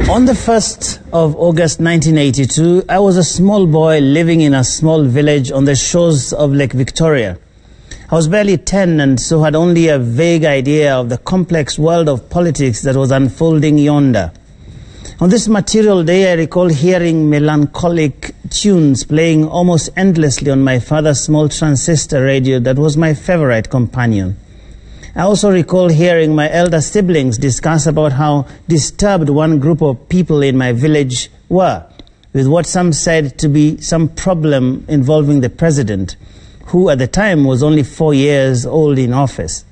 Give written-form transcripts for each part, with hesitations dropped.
On the 1st of August 1982, I was a small boy living in a small village on the shores of Lake Victoria. I was barely 10 and so had only a vague idea of the complex world of politics that was unfolding yonder. On this material day, I recall hearing melancholic tunes playing almost endlessly on my father's small transistor radio that was my favorite companion. I also recall hearing my elder siblings discuss about how disturbed one group of people in my village were with what some said to be some problem involving the president, who at the time was only 4 years old in office.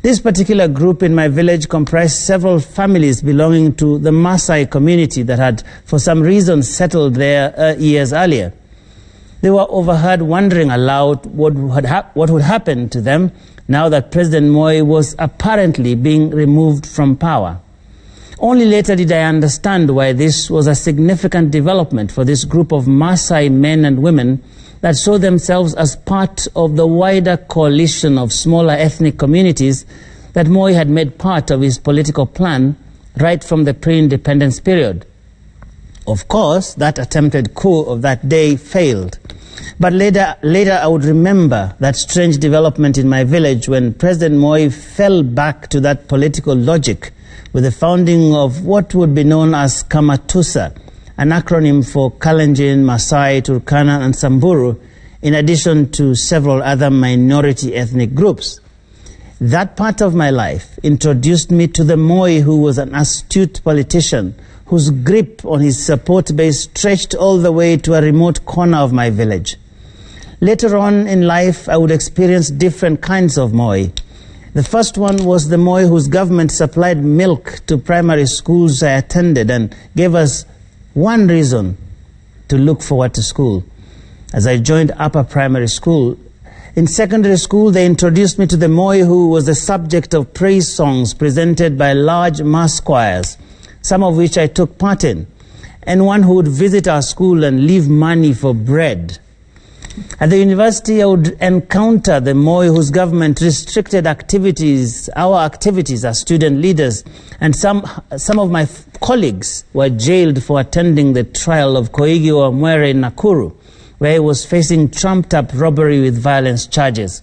This particular group in my village comprised several families belonging to the Maasai community that had for some reason settled there years earlier. They were overheard wondering aloud what would happen to them now that President Moi was apparently being removed from power. Only later did I understand why this was a significant development for this group of Maasai men and women that saw themselves as part of the wider coalition of smaller ethnic communities that Moi had made part of his political plan right from the pre-independence period. Of course, that attempted coup of that day failed. But later I would remember that strange development in my village when President Moi fell back to that political logic with the founding of what would be known as Kamatusa, an acronym for Kalenjin, Maasai, Turkana, and Samburu, in addition to several other minority ethnic groups. That part of my life introduced me to the Moi, who was an astute politician whose grip on his support base stretched all the way to a remote corner of my village. Later on in life, I would experience different kinds of Moi. The first one was the Moi whose government supplied milk to primary schools I attended and gave us one reason to look forward to school. As I joined upper primary school, in secondary school they introduced me to the Moi who was the subject of praise songs presented by large mass choirs, some of which I took part in, and one who would visit our school and leave money for bread. At the university, I would encounter the Moi whose government restricted our activities as student leaders, and some of my colleagues were jailed for attending the trial of Ageyo in Nakuru, where he was facing trumped-up robbery with violence charges.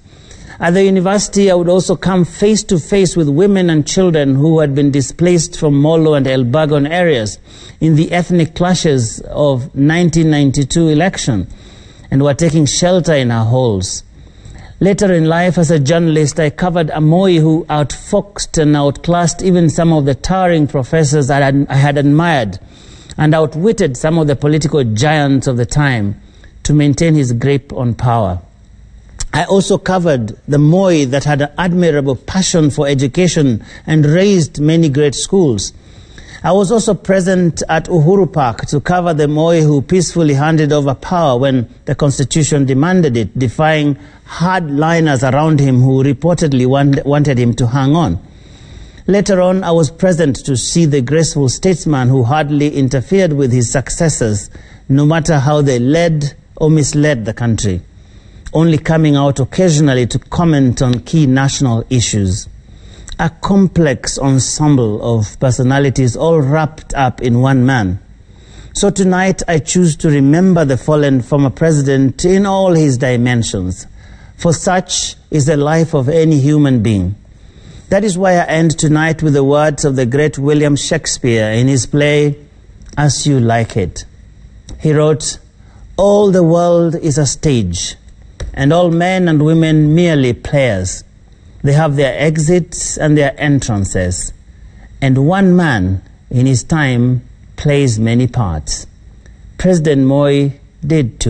At the university, I would also come face to face with women and children who had been displaced from Molo and Elbagon areas in the ethnic clashes of 1992 election and were taking shelter in our halls. Later in life, as a journalist, I covered a Moi who outfoxed and outclassed even some of the towering professors I had admired and outwitted some of the political giants of the time to maintain his grip on power. I also covered the Moi that had an admirable passion for education and raised many great schools. I was also present at Uhuru Park to cover the Moi who peacefully handed over power when the Constitution demanded it, defying hardliners around him who reportedly wanted him to hang on. Later on, I was present to see the graceful statesman who hardly interfered with his successors, no matter how they led or misled the country, only coming out occasionally to comment on key national issues. A complex ensemble of personalities all wrapped up in one man. So tonight I choose to remember the fallen former president in all his dimensions, for such is the life of any human being. That is why I end tonight with the words of the great William Shakespeare in his play, As You Like It. He wrote, "All the world is a stage, and all men and women merely players. They have their exits and their entrances, and one man in his time plays many parts." President Moi did too.